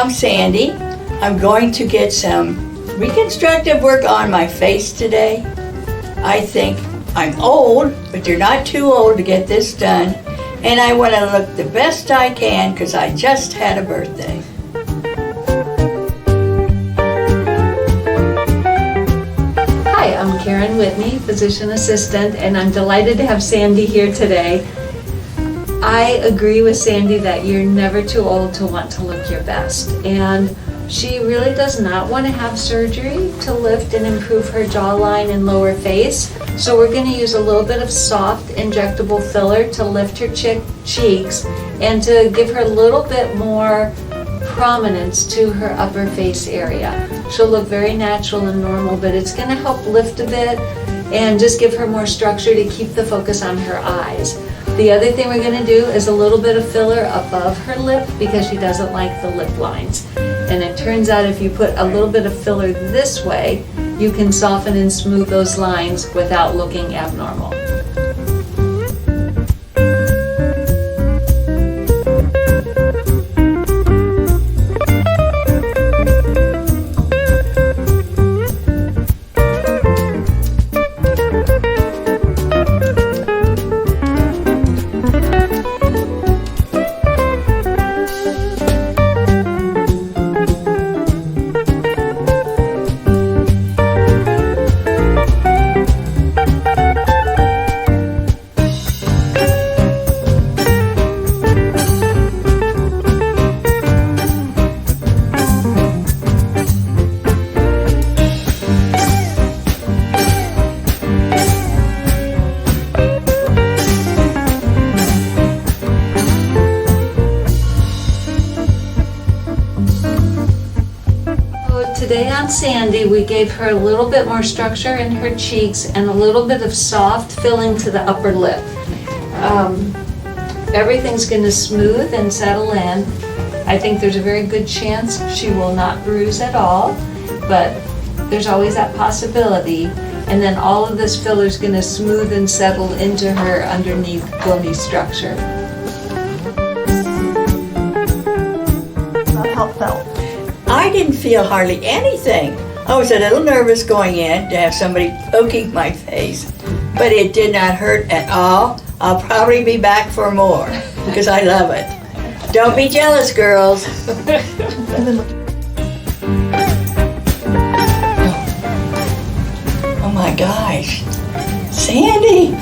I'm Sandy. I'm going to get some reconstructive work on my face today. I think I'm old, but you're not too old to get this done. And I want to look the best I can because I just had a birthday. Hi, I'm Karen Whitney, physician assistant, and I'm delighted to have Sandy here today. I agree with Sandy that you're never too old to want to look your best. And she really does not want to have surgery to lift and improve her jawline and lower face. So we're going to use a little bit of soft injectable filler to lift her cheeks and to give her a little bit more prominence to her upper face area. She'll look very natural and normal, but it's going to help lift a bit and just give her more structure to keep the focus on her eyes. The other thing we're going to do is a little bit of filler above her lip because she doesn't like the lip lines. And it turns out if you put a little bit of filler this way, you can soften and smooth those lines without looking abnormal. Today on Sandy, we gave her a little bit more structure in her cheeks and a little bit of soft filling to the upper lip. Everything's going to smooth and settle in. I think there's a very good chance she will not bruise at all, but there's always that possibility. And then all of this filler is going to smooth and settle into her underneath bony structure. How it felt? I didn't feel hardly anything. I was a little nervous going in to have somebody poking my face, but it did not hurt at all. I'll probably be back for more because I love it. Don't be jealous, girls. Oh my gosh, Sandy.